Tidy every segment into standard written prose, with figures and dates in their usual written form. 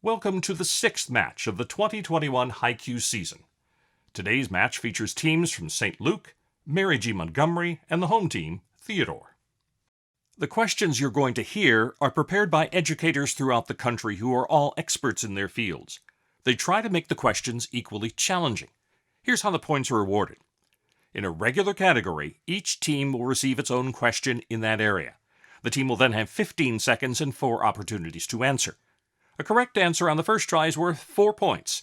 Welcome to the sixth match of the 2021 HiQ season. Today's match features teams from St. Luke, Mary G. Montgomery, and the home team, Theodore. The questions you're going to hear are prepared by educators throughout the country who are all experts in their fields. They try to make the questions equally challenging. Here's how the points are awarded. In a regular category, each team will receive its own question in that area. The team will then have 15 seconds and 4 opportunities to answer. A correct answer on the first try is worth 4 points.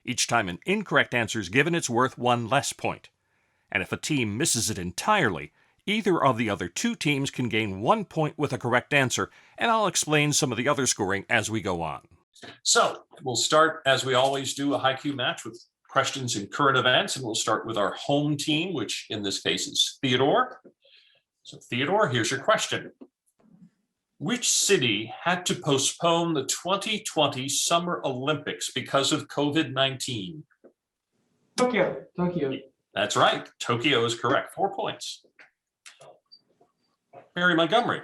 Each time an incorrect answer is given, it's worth 1 less point. And if a team misses it entirely, either of the other 2 teams can gain 1 point with a correct answer, and I'll explain some of the other scoring as we go on. So, we'll start, as we always do, a HiQ match with questions and current events, and we'll start with our home team, which in this case is Theodore. So, Theodore, here's your question. Which city had to postpone the 2020 Summer Olympics because of COVID-19? Tokyo. That's right. Tokyo is correct. 4 points. Mary Montgomery,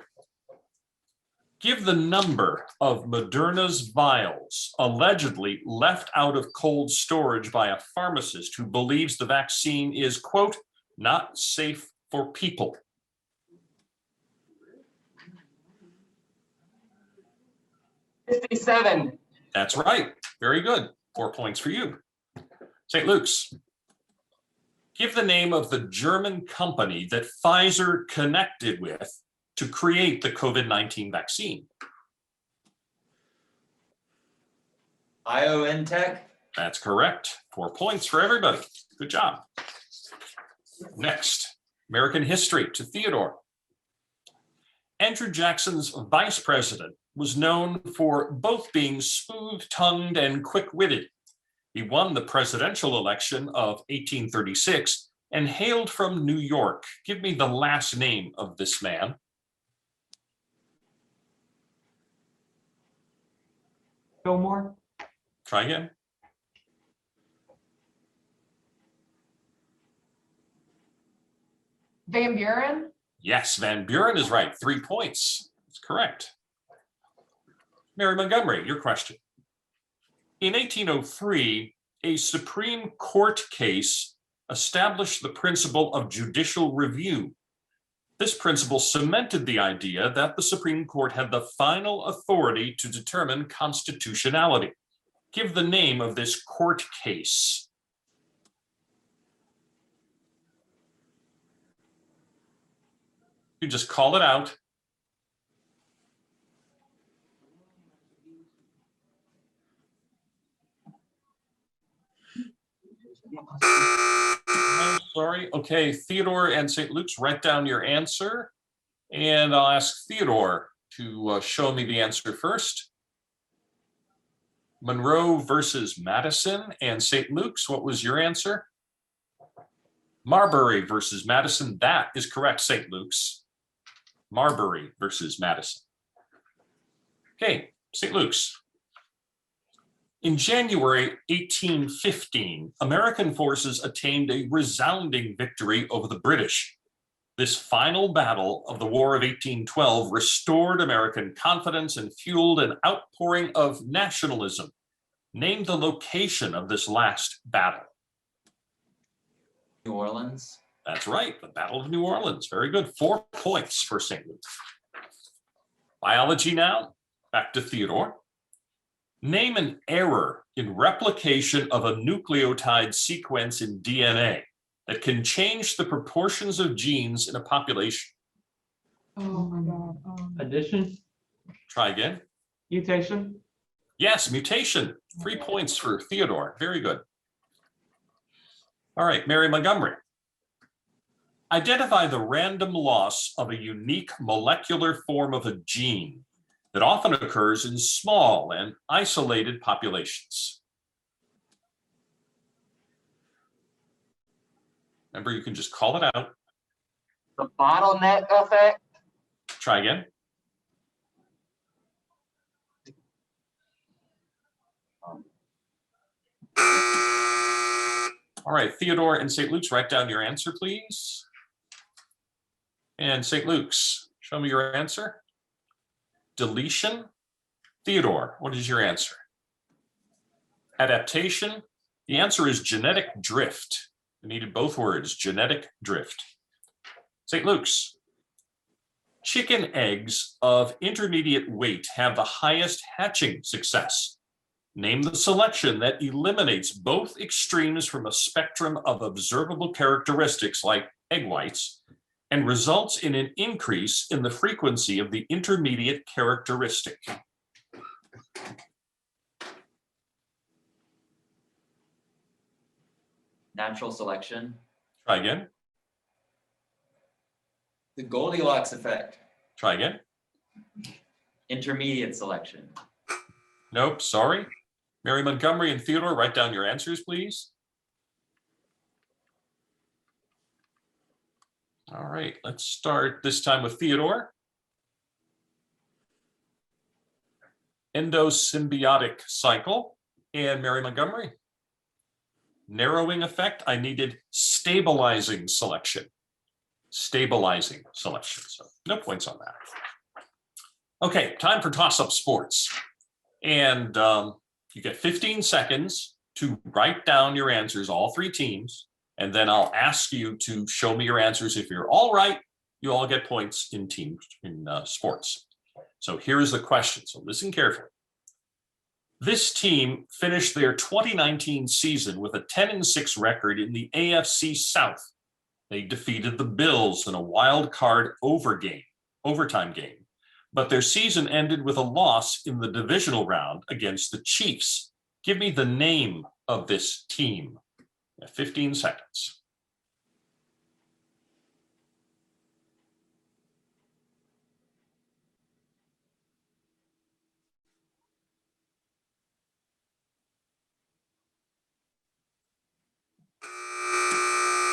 give the number of Moderna's vials allegedly left out of cold storage by a pharmacist who believes the vaccine is, quote, not safe for people. 57. That's right. Very good. 4 points for you. St. Luke's. Give the name of the German company that Pfizer connected with to create the COVID-19 vaccine. BioNTech. That's correct. 4 points for everybody. Good job. Next, American history to Theodore. Andrew Jackson's vice president was known for both being smooth-tongued and quick-witted. He won the presidential election of 1836 and hailed from New York. Give me the last name of this man. Fillmore. Try again. Van Buren. Yes, Van Buren is right. 3 points. That's correct. Mary Montgomery, your question. In 1803, a Supreme Court case established the principle of judicial review. This principle cemented the idea that the Supreme Court had the final authority to determine constitutionality. Give the name of this court case. You just call it out. Oh, sorry. Okay, Theodore and St. Luke's, write down your answer. And I'll ask Theodore to show me the answer first. Monroe versus Madison. And St. Luke's, what was your answer? Marbury versus Madison. That is correct, St. Luke's. Marbury versus Madison. Okay, St. Luke's. In January 1815, American forces attained a resounding victory over the British. This final battle of the War of 1812 restored American confidence and fueled an outpouring of nationalism. Name the location of this last battle. New Orleans. That's right, the Battle of New Orleans. Very good. 4 points for St. Luke. Biology now. Back to Theodore. Name an error in replication of a nucleotide sequence in DNA that can change the proportions of genes in a population. Oh my God. Addition, Try again. Mutation. Yes, mutation. 3 points for Theodore. Very good. All right, Mary Montgomery. Identify the random loss of a unique molecular form of a gene that often occurs in small and isolated populations. Remember, you can just call it out. The bottleneck effect. Try again. All right, Theodore and St. Luke's, write down your answer, please. And St. Luke's, show me your answer. Deletion. Theodore, what is your answer? Adaptation, the answer is genetic drift. I needed both words, genetic drift. St. Luke's. Chicken eggs of intermediate weight have the highest hatching success. Name the selection that eliminates both extremes from a spectrum of observable characteristics like egg whites and results in an increase in the frequency of the intermediate characteristic. Natural selection. Try again. The Goldilocks effect. Try again. Intermediate selection. Nope, sorry. Mary Montgomery and Theodore, write down your answers, please. All right, let's start this time with Theodore. Endosymbiotic cycle. And Mary Montgomery. Narrowing effect, I needed stabilizing selection. Stabilizing selection, so no points on that. Okay, time for toss-up sports. And you get 15 seconds to write down your answers, all three teams, and then I'll ask you to show me your answers. If you're all right, you all get points in sports. So here's the question, so listen carefully. This team finished their 2019 season with a 10-6 record in the AFC South. They defeated the Bills in a wild card overtime game, but their season ended with a loss in the divisional round against the Chiefs. Give me the name of this team. 15 seconds.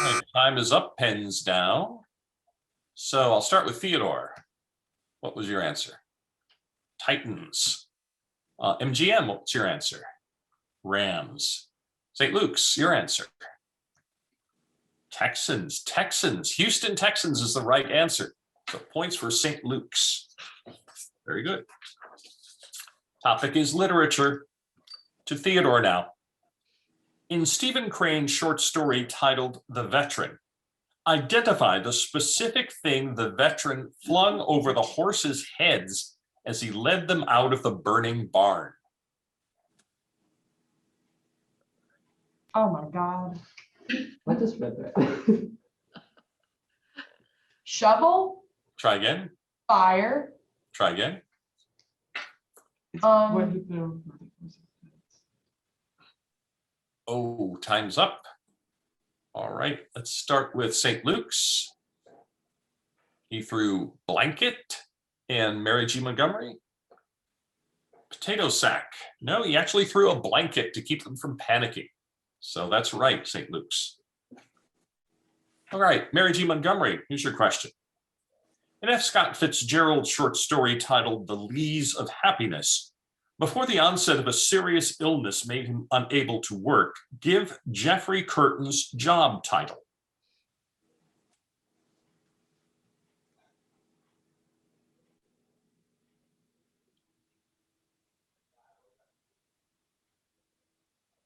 All right, time is up, pens down. So I'll start with Theodore. What was your answer? Titans. MGM, what's your answer? Rams. St. Luke's, your answer? Texans. Houston Texans is the right answer. So points for St. Luke's. Very good. Topic is literature. To Theodore now. In Stephen Crane's short story titled The Veteran, identify the specific thing the veteran flung over the horses' heads as he led them out of the burning barn. Oh my God. I just read that. Shovel, Try again. fire, Try again. What he threw. Oh, time's up. All right, let's start with St. Luke's. He threw blanket and Mary G. Montgomery. Potato sack. No, he actually threw a blanket to keep them from panicking. So that's right, St. Luke's. All right, Mary G. Montgomery, here's your question. In F. Scott Fitzgerald's short story titled The Lees of Happiness, before the onset of a serious illness made him unable to work, give Jeffrey Curtin's job title.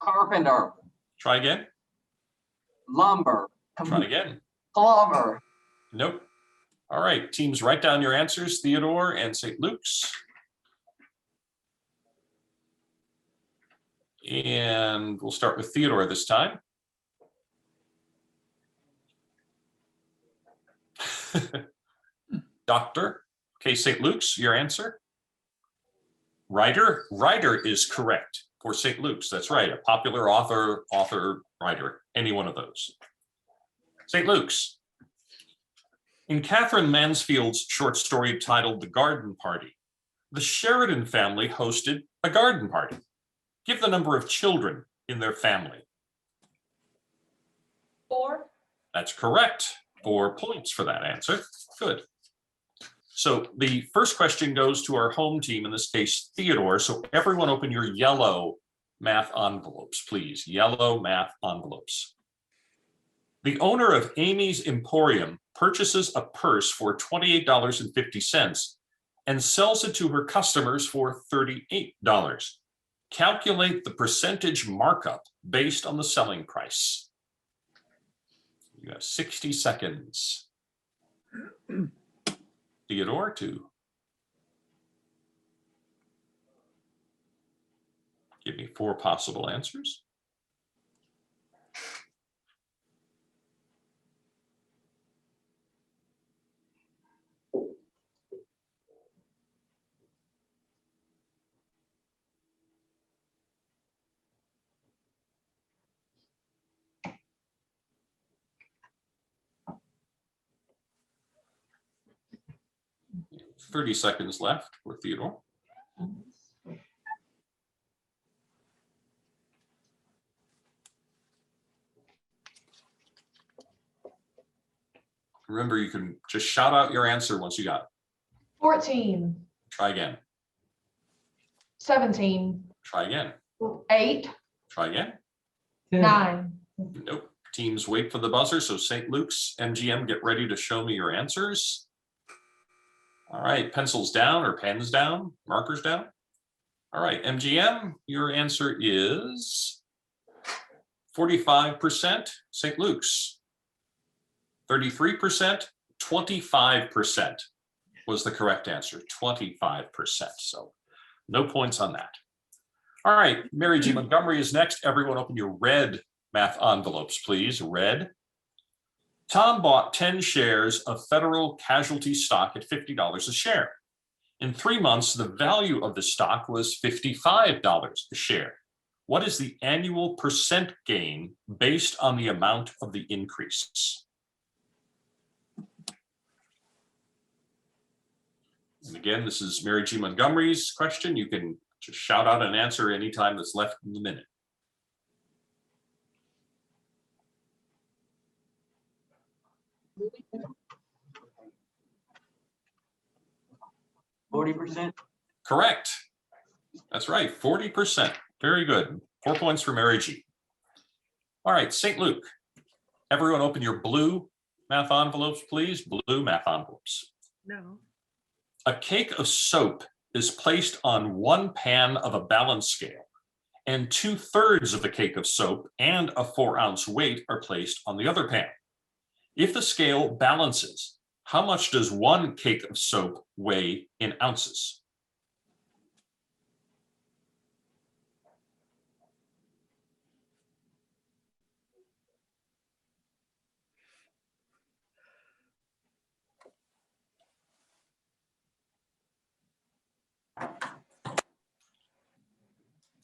carpenter, Try again. lumber, Try again. plumber. Nope. All right, teams, write down your answers, Theodore and St. Luke's. And we'll start with Theodore this time. Doctor. Okay, St. Luke's, your answer? Writer. Writer is correct for St. Luke's. That's right. A popular author, writer, any one of those. St. Luke's. In Catherine Mansfield's short story titled The Garden Party, the Sheridan family hosted a garden party. Give the number of children in their family. 4. That's correct. 4 points for that answer. Good. So the first question goes to our home team, in this case, Theodore. So everyone open your yellow math envelopes, please. Yellow math envelopes. The owner of Amy's Emporium purchases a purse for $28.50 and sells it to her customers for $38. Calculate the percentage markup based on the selling price. You have 60 seconds. Theodore, to give me 4 possible answers. Thirty seconds left for Theodore. Remember, you can just shout out your answer once you got it. 14, Try again. 17, Try again. 8, Try again. 10. 9. Nope. Teams wait for the buzzer. So St. Luke's, MGM, get ready to show me your answers. All right, pencils down or pens down, markers down. All right, MGM, your answer is 45%. St. Luke's, 33%, 25% was the correct answer, 25%. So no points on that. All right, Mary G. Montgomery is next. Everyone open your red math envelopes, please. Red. Tom bought 10 shares of Federal Casualty stock at $50 a share. In 3 months, the value of the stock was $55 a share. What is the annual percent gain based on the amount of the increase? And again, this is Mary G. Montgomery's question. You can just shout out an answer anytime that's left in the minute. %40. Correct. That's right, 40%. Very good. 4 points for Mary G. All right, St. Luke. Everyone open your blue math envelopes, please. Blue math envelopes. No. A cake of soap is placed on one pan of a balance scale, and 2/3 of the cake of soap and a 4-ounce weight are placed on the other pan. If the scale balances, how much does 1 cake of soap weigh in ounces?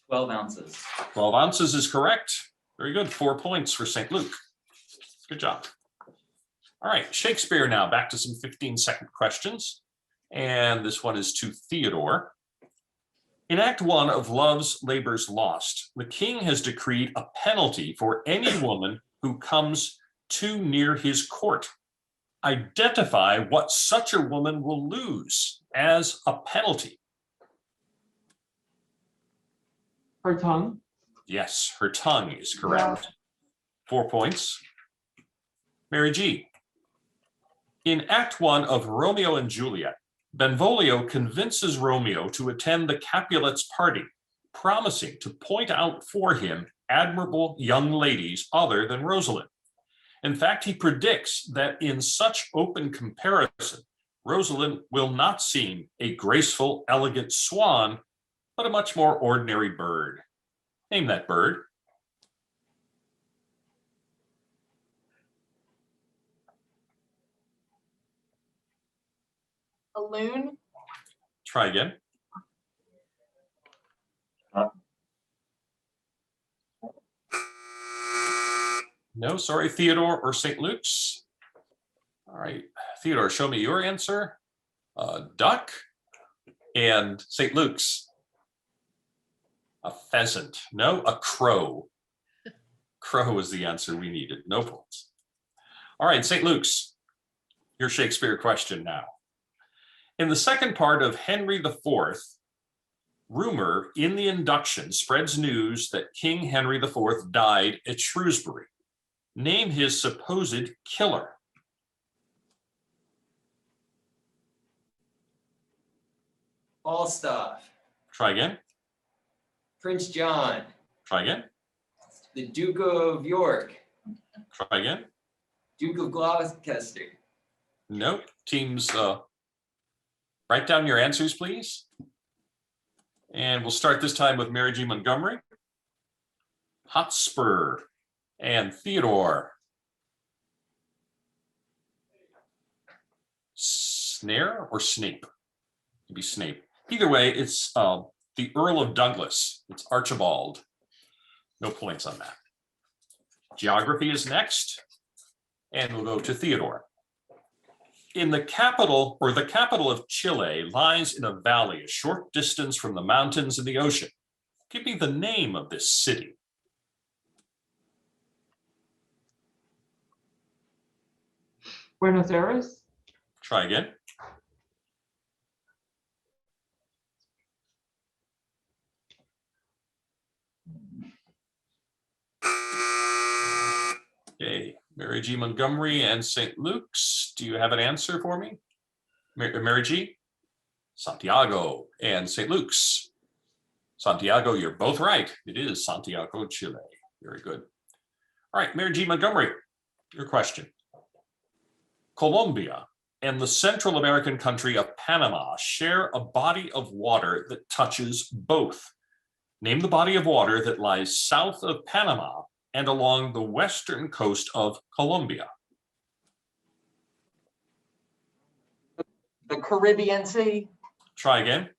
$12 ounces. 12 ounces is correct. Very good. 4 points for St. Luke. Good job. All right, Shakespeare now. Back to some 15-second questions. And this one is to Theodore. In Act 1 of Love's Labour's Lost, the king has decreed a penalty for any woman who comes too near his court. Identify what such a woman will lose as a penalty. Her tongue. Yes, her tongue is correct. 4 points. Mary G. In Act 1 of Romeo and Juliet, Benvolio convinces Romeo to attend the Capulets' party, promising to point out for him admirable young ladies other than Rosalind. In fact, he predicts that in such open comparison, Rosalind will not seem a graceful, elegant swan, but a much more ordinary bird. Name that bird. A loon. Try again. No, sorry, Theodore or St. Luke's. All right, Theodore, show me your answer. Duck. And St. Luke's. A pheasant. No, a crow. Crow is the answer we needed. No points. All right, St. Luke's. Your Shakespeare question now. In the second part of Henry IV, rumor in the induction spreads news that King Henry IV died at Shrewsbury. Name his supposed killer. Falstaff. Try again. Prince John. Try again. The Duke of York. Try again. Duke of Gloucester. Nope. Teams, write down your answers, please. And we'll start this time with Mary G. Montgomery, Hotspur, and Theodore. Snare or Snape? Maybe Snape. Either way, it's the Earl of Douglas. It's Archibald. No points on that. Geography is next, and we'll go to Theodore. In the capital of Chile lies in a valley a short distance from the mountains and the ocean. Give me the name of this city. Buenos Aires. Try again. Okay, Mary G. Montgomery and St. Luke's. Do you have an answer for me? Mary G? Santiago and St. Luke's. Santiago, you're both right. It is Santiago, Chile. Very good. All right, Mary G. Montgomery, your question. Colombia and the Central American country of Panama share a body of water that touches both. Name the body of water that lies south of Panama and along the western coast of Colombia. The Caribbean Sea. Try again.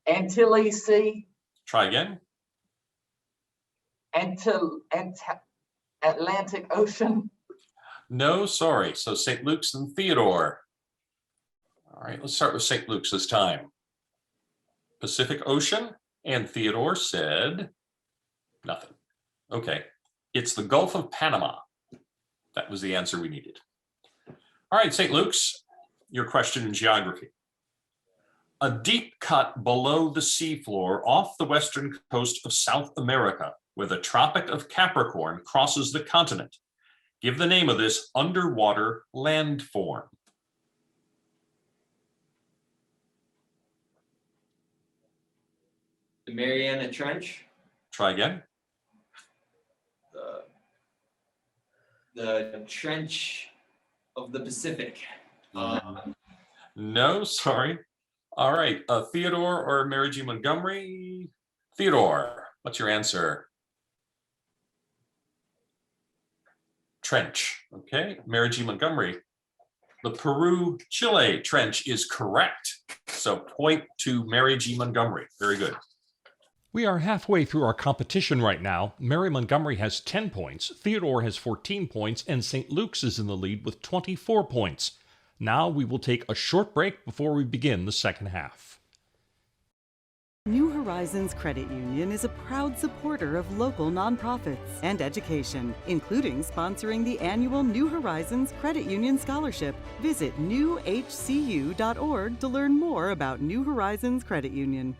Antilles Sea. Try again. Atlantic Ocean. No, sorry. So St. Luke's and Theodore. All right, let's start with St. Luke's this time. Pacific Ocean, and Theodore said nothing. Okay, it's the Gulf of Panama. That was the answer we needed. All right, St. Luke's, your question in geography. A deep cut below the seafloor off the western coast of South America, where the Tropic of Capricorn crosses the continent. Give the name of this underwater landform. The Mariana Trench. Try again. The Trench of the Pacific. No, sorry. All right, Theodore or Mary G. Montgomery? Theodore, what's your answer? Trench. Okay, Mary G. Montgomery. The Peru-Chile Trench is correct. So point to Mary G. Montgomery. Very good. We are halfway through our competition right now. Mary Montgomery has 10 points, Theodore has 14 points, and St. Luke's is in the lead with 24 points. Now we will take a short break before we begin the second half. New Horizons Credit Union is a proud supporter of local nonprofits and education, including sponsoring the annual New Horizons Credit Union Scholarship. Visit newhcu.org to learn more about New Horizons Credit Union.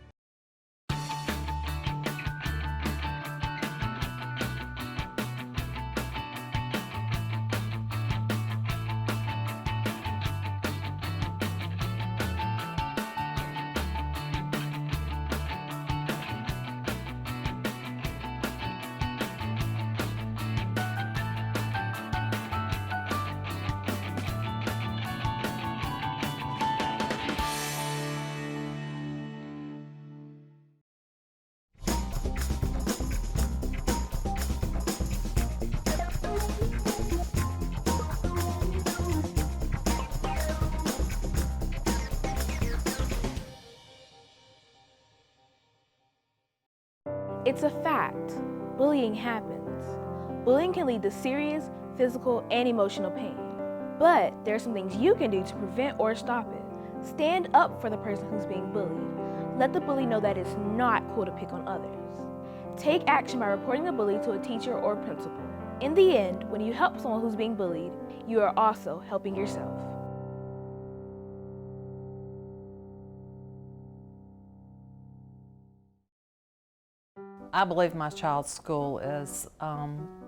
It's a fact. Bullying happens. Bullying can lead to serious physical and emotional pain. But there are some things you can do to prevent or stop it. Stand up for the person who's being bullied. Let the bully know that it's not cool to pick on others. Take action by reporting the bully to a teacher or principal. In the end, when you help someone who's being bullied, you are also helping yourself. I believe my child's school is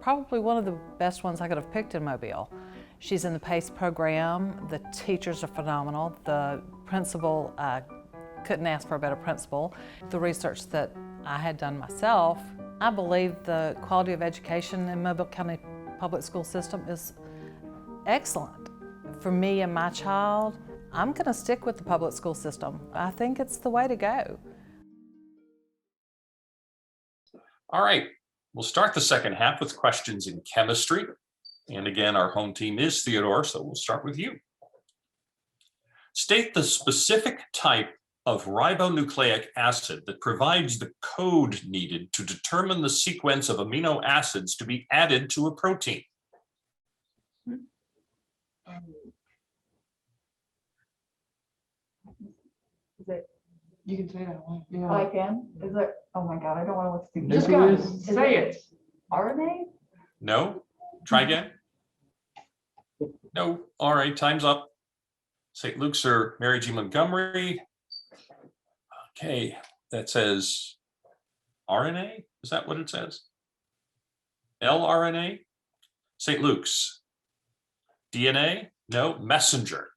probably one of the best ones I could have picked in Mobile. She's in the PACE program. The teachers are phenomenal. The principal couldn't ask for a better principal. The research that I had done myself, I believe the quality of education in Mobile County Public School System is excellent. For me and my child, I'm going to stick with the public school system. I think it's the way to go. All right, we'll start the second half with questions in chemistry. And again, our home team is Theodore, so we'll start with you. State the specific type of ribonucleic acid that provides the code needed to determine the sequence of amino acids to be added to a protein. Is it? You can say that one. Oh, Yeah. I can? Is it? Oh my God, I don't want to look stupid. Just Maybe go, it is. say it. RNA? No? Try again? No? All right, time's up. St. Luke's or Mary G. Montgomery. Okay, that says RNA? Is that what it says? LRNA? St. Luke's. DNA? No, messenger.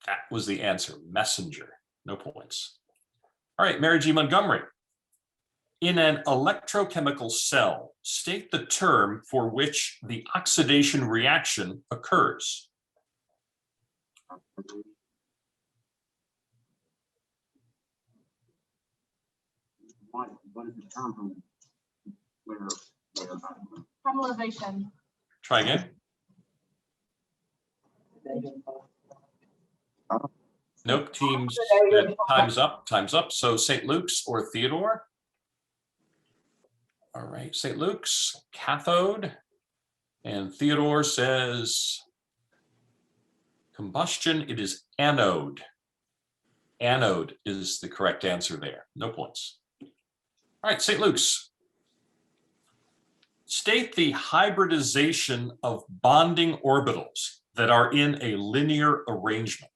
That was the answer, messenger. No points. All right, Mary G. Montgomery. In an electrochemical cell, state the term for which the oxidation reaction occurs. What is the term from where? Caramelization. Try again. Nope, teams, time's up, time's up. So St. Luke's or Theodore? All right, St. Luke's, cathode. And Theodore says combustion, it is anode. Anode is the correct answer there. No points. All right, St. Luke's. State the hybridization of bonding orbitals that are in a linear arrangement.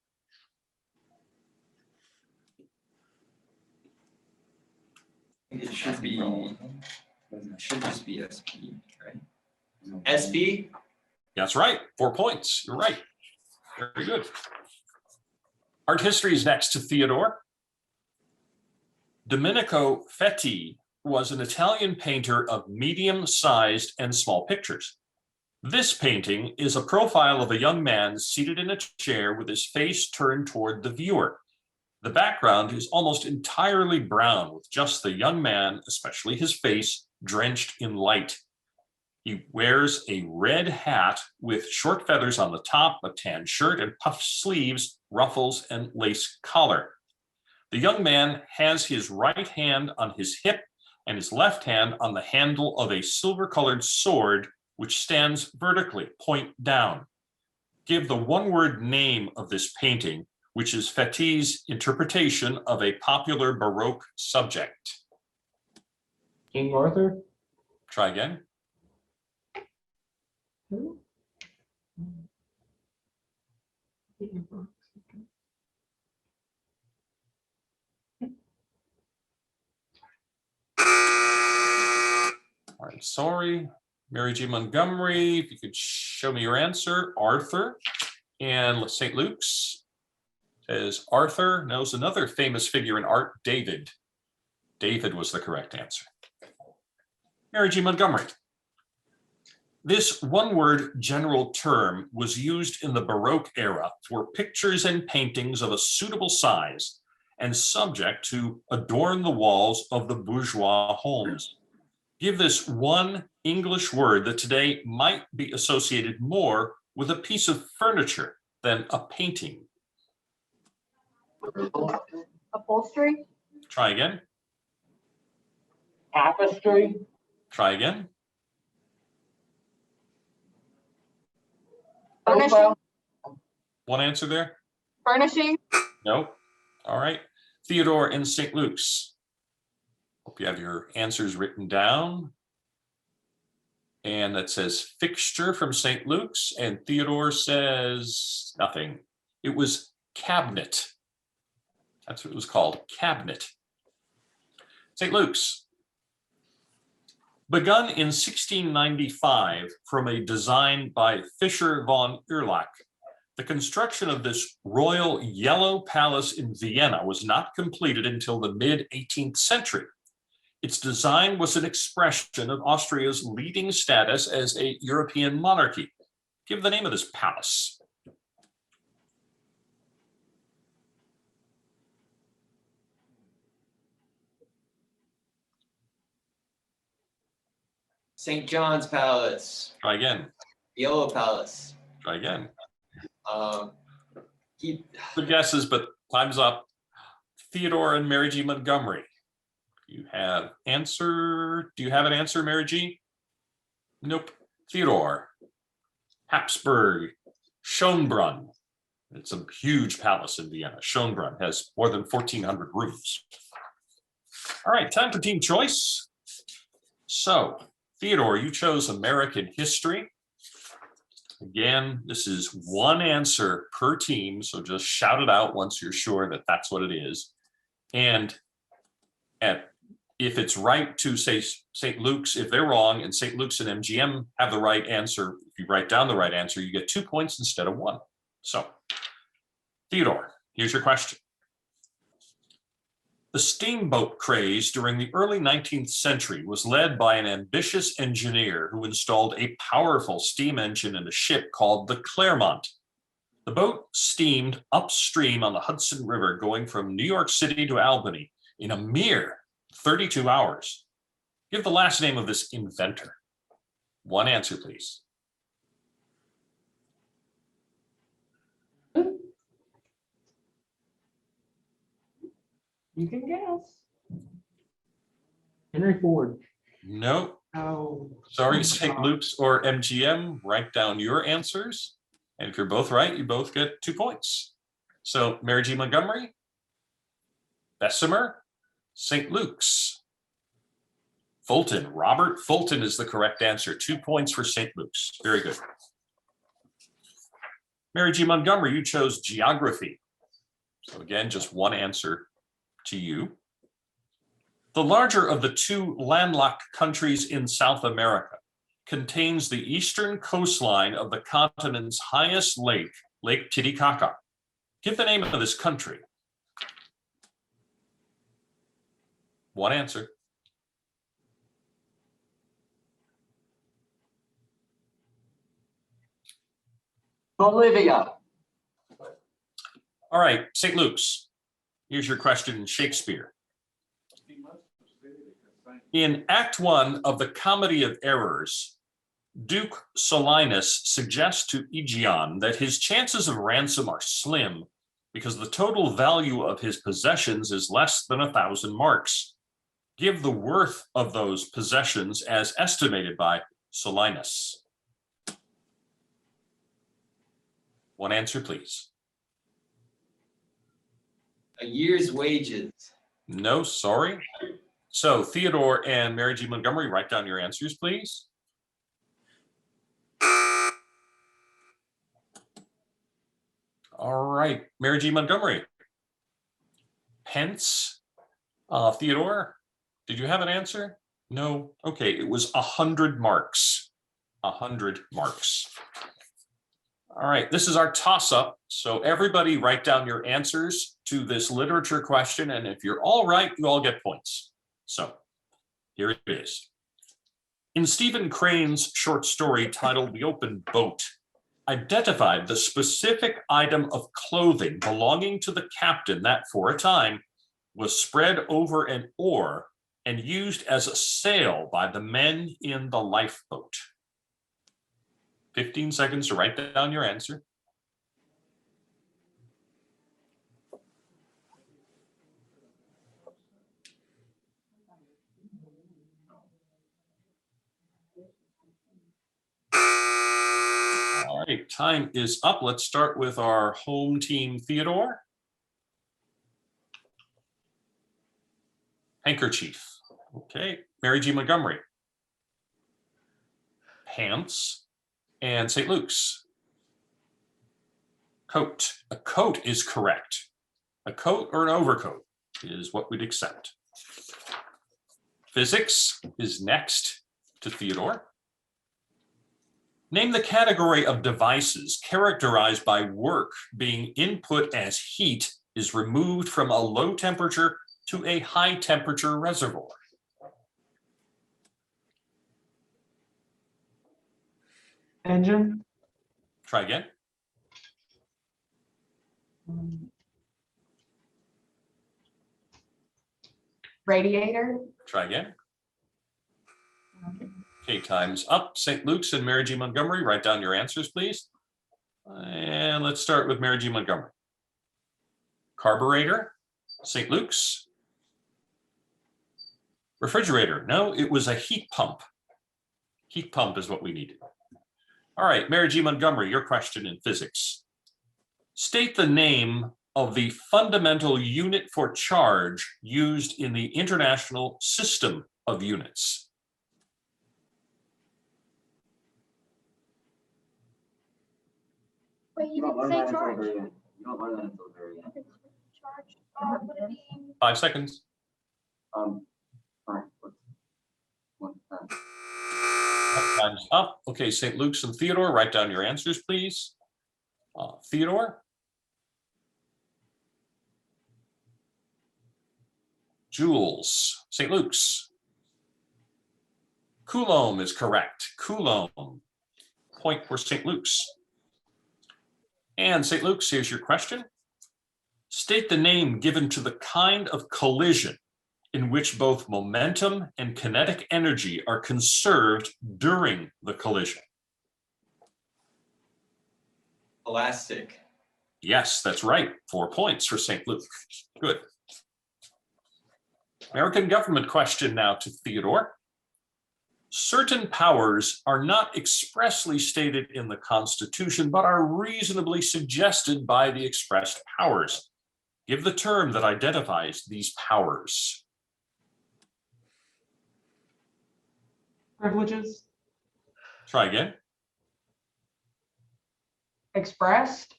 It should be, it should just be SP, right? SP? That's right, 4 points. You're right. Very good. Art history is next to Theodore. Domenico Fetti was an Italian painter of medium-sized and small pictures. This painting is a profile of a young man seated in a chair with his face turned toward the viewer. The background is almost entirely brown, with just the young man, especially his face, drenched in light. He wears a red hat with short feathers on the top, a tan shirt, and puffed sleeves, ruffles, and lace collar. The young man has his right hand on his hip and his left hand on the handle of a silver-colored sword, which stands vertically, point down. Give the one-word name of this painting, which is Fetti's interpretation of a popular Baroque subject. King Arthur? Try again. Who? All right, sorry. Mary G. Montgomery, if you could show me your answer. Arthur. And St. Luke's says Arthur knows another famous figure in art, David. David was the correct answer. Mary G. Montgomery. This one-word general term was used in the Baroque era for pictures and paintings of a suitable size and subject to adorn the walls of the bourgeois homes. Give this one English word that today might be associated more with a piece of furniture than a painting. Upholstery? Try again. Tapestry, Try again. Furnishing? sofa, One answer there? Furnishing? No. All right. Theodore and St. Luke's. Hope you have your answers written down. And that says fixture from St. Luke's, and Theodore says nothing. It was cabinet. That's what it was called, cabinet. St. Luke's. Begun in 1695 from a design by Fischer von Erlach, The construction of this royal yellow palace in Vienna was not completed until the mid-18th century. Its design was an expression of Austria's leading status as a European monarchy. Give the name of this palace. St. John's Palace. Try again. Yellow Palace. Try again. Keep. Good guesses, but time's up. Theodore and Mary G. Montgomery. You have answer. Do you have an answer, Mary G? Nope. Theodore. Habsburg. Schönbrunn. It's a huge palace in Vienna. Schönbrunn has more than 1,400 rooms. All right, time for team choice. So, Theodore, you chose American history. Again, this is one answer per team, so just shout it out once you're sure that that's what it is. And if it's right to say St. Luke's, if they're wrong, and St. Luke's and MGM have the right answer, if you write down the right answer, you get 2 points instead of 1. So, Theodore, here's your question. The steamboat craze during the early 19th century was led by an ambitious engineer who installed a powerful steam engine in a ship called the Clermont. The boat steamed upstream on the Hudson River, going from New York City to Albany in a mere 32 hours. Give the last name of this inventor. One answer, please. You can guess. Henry Ford. No, Oh. sorry, St. Luke's or MGM. Write down your answers. And if you're both right, you both get 2 points. So Mary G. Montgomery, Bessemer, St. Luke's. Fulton, Robert Fulton is the correct answer. 2 points for St. Luke's. Very good. Mary G. Montgomery, you chose geography. So again, just one answer to you. The larger of the 2 landlocked countries in South America contains the eastern coastline of the continent's highest lake, Lake Titicaca. Give the name of this country. One answer. Bolivia. All right, St. Luke's. Here's your question in Shakespeare. In Act 1 of the Comedy of Errors, Duke Solinus suggests to Aegeon that his chances of ransom are slim because the total value of his possessions is less than 1,000 marks. Give the worth of those possessions as estimated by Solinus. One answer, please. A year's wages. No, sorry. So Theodore and Mary G. Montgomery, write down your answers, please. All right, Mary G. Montgomery. Pence. Theodore, did you have an answer? No. Okay, it was 100 marks. 100 marks. All right, this is our toss-up. So everybody write down your answers to this literature question, and if you're all right, you all get points. So here it is. In Stephen Crane's short story titled The Open Boat, identified the specific item of clothing belonging to the captain that, for a time, was spread over an oar and used as a sail by the men in the lifeboat. 15 seconds to write down your answer. All right, time is up. Let's start with our home team, Theodore. Handkerchief. Okay, Mary G. Montgomery. Pants. And St. Luke's. Coat. A coat is correct. A coat or an overcoat is what we'd accept. Physics is next to Theodore. Name the category of devices characterized by work being input as heat is removed from a low temperature to a high temperature reservoir. Engine. Try again. Radiator. Try again. Okay, time's up. St. Luke's and Mary G. Montgomery, write down your answers, please. And let's start with Mary G. Montgomery. Carburetor, St. Luke's. Refrigerator, no, it was a heat pump. Heat pump is what we needed. All right, Mary G. Montgomery, your question in physics. State the name of the fundamental unit for charge used in the International System of Units. Wait, You don't learn that until the very end. You don't learn that until the very end. Charge. Would it be 5 seconds. All right, one time. Time's up. Okay, St. Luke's and Theodore, write down your answers, please. Theodore? Joules. St. Luke's. Coulomb is correct. Coulomb. Point for St. Luke's. And St. Luke's, here's your question. State the name given to the kind of collision in which both momentum and kinetic energy are conserved during the collision. Elastic. Yes, that's right. 4 points for St. Luke. Good. American government question now to Theodore. Certain powers are not expressly stated in the Constitution, but are reasonably suggested by the expressed powers. Give the term that identifies these powers. Privileges. Try again. expressed?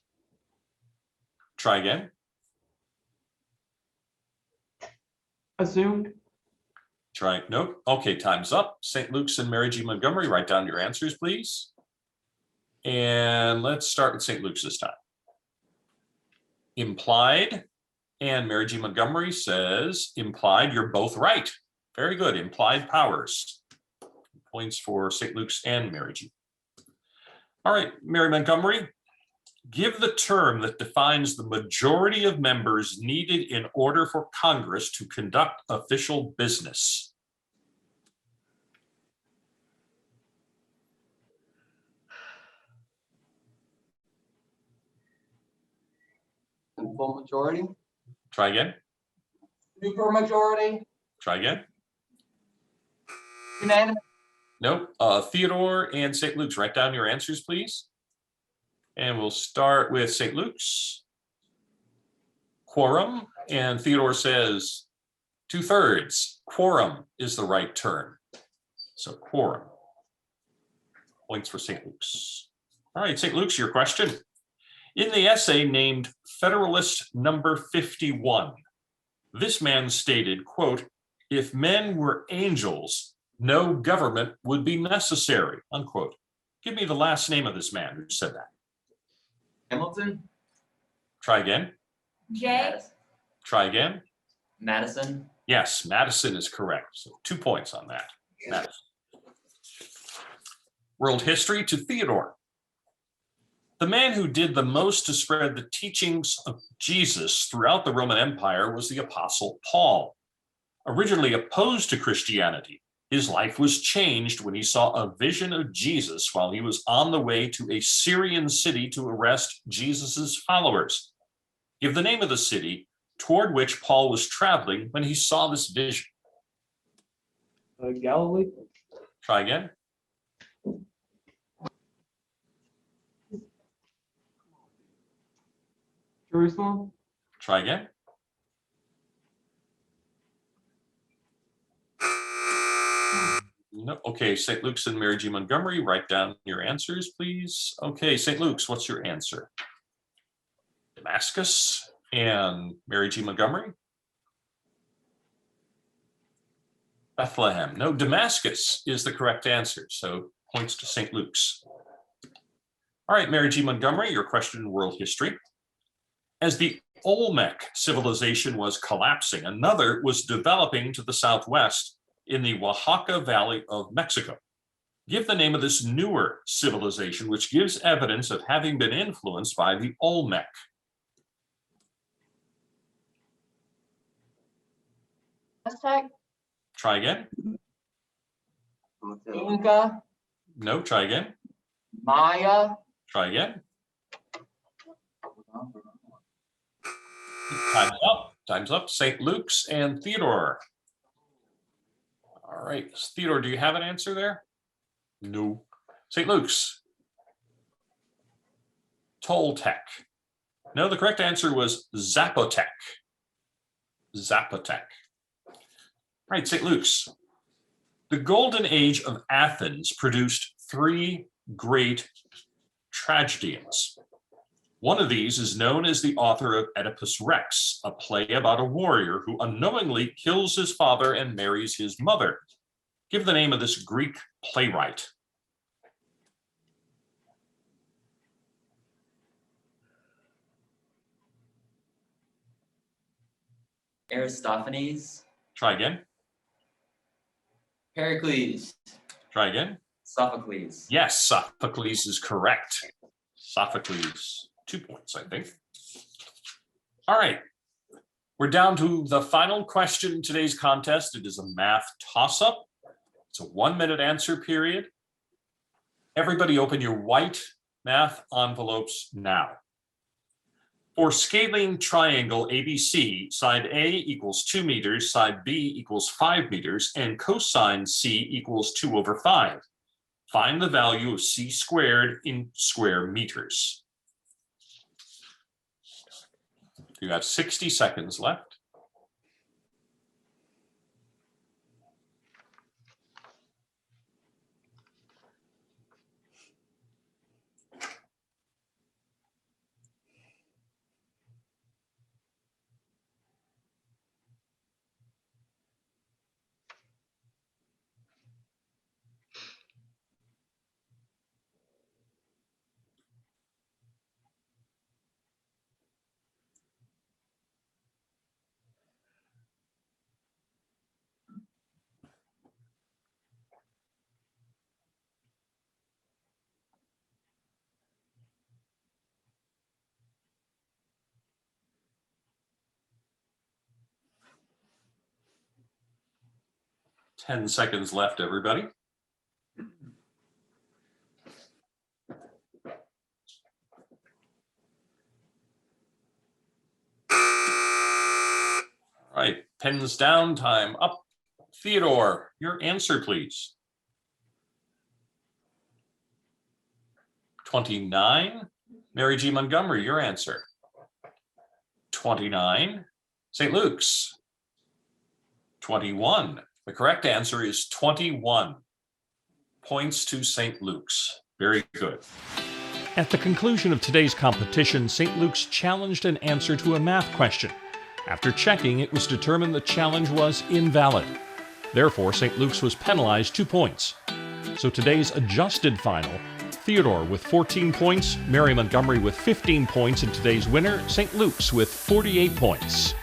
Try again. Assumed. Try, nope. Okay, time's up. St. Luke's and Mary G. Montgomery, write down your answers, please. And let's start with St. Luke's this time. Implied, and Mary G. Montgomery says implied, you're both right. Very good, implied powers. Points for St. Luke's and Mary G. All right, Mary Montgomery, give the term that defines the majority of members needed in order for Congress to conduct official business. Simple majority. Try again. Supermajority, Try again. unanimous, Nope. Theodore and St. Luke's, write down your answers, please. And we'll start with St. Luke's. Quorum, and Theodore says 2/3. Quorum is the right term. So quorum. Points for St. Luke's. All right, St. Luke's, your question. In the essay named Federalist Number 51, this man stated, quote, "If men were angels, no government would be necessary," unquote. Give me the last name of this man who said that. Hamilton. Try again. Jay? Try again. Madison. Yes, Madison is correct. So 2 points on that. Madison. World history to Theodore. The man who did the most to spread the teachings of Jesus throughout the Roman Empire was the Apostle Paul. Originally opposed to Christianity, his life was changed when he saw a vision of Jesus while he was on the way to a Syrian city to arrest Jesus's followers. Give the name of the city toward which Paul was traveling when he saw this vision. Galilee. Try again. Jerusalem. Try again. No. Okay, St. Luke's and Mary G. Montgomery, write down your answers, please. Okay, St. Luke's, what's your answer? Damascus and Mary G. Montgomery? Bethlehem. No, Damascus is the correct answer. So points to St. Luke's. All right, Mary G. Montgomery, your question in world history. As the Olmec civilization was collapsing, another was developing to the southwest in the Oaxaca Valley of Mexico. Give the name of this newer civilization, which gives evidence of having been influenced by the Olmec. Aztec, Try again. Inca, No, try again. Maya, Try again. Time's up. Time's up. St. Luke's and Theodore. All right. Theodore, do you have an answer there? No. St. Luke's. Toltec. No, the correct answer was Zapotec. Zapotec. All right, St. Luke's. The Golden Age of Athens produced three great tragedians. One of these is known as the author of Oedipus Rex, a play about a warrior who unknowingly kills his father and marries his mother. Give the name of this Greek playwright. Aristophanes. Try again. Pericles. Try again. Sophocles. Yes, Sophocles is correct. Sophocles, 2 points, I think. All right. We're down to the final question in today's contest. It is a math toss-up. It's a 1-minute answer period. Everybody open your white math envelopes now. For scalene triangle ABC, side A equals 2 meters, side B equals 5 meters, and cosine C equals 2/5. Find the value of C squared in square meters. You have 60 seconds left. Ten seconds left, everybody. All right, pens down, time up. Theodore, your answer, please. 29. Mary G. Montgomery, your answer. 29. St. Luke's. 21. The correct answer is 21. Points to St. Luke's. Very good. At the conclusion of today's competition, St. Luke's challenged an answer to a math question. After checking, it was determined the challenge was invalid. Therefore, St. Luke's was penalized 2 points. So today's adjusted final, Theodore with 14 points, Mary Montgomery with 15 points, and today's winner, St. Luke's with 48 points.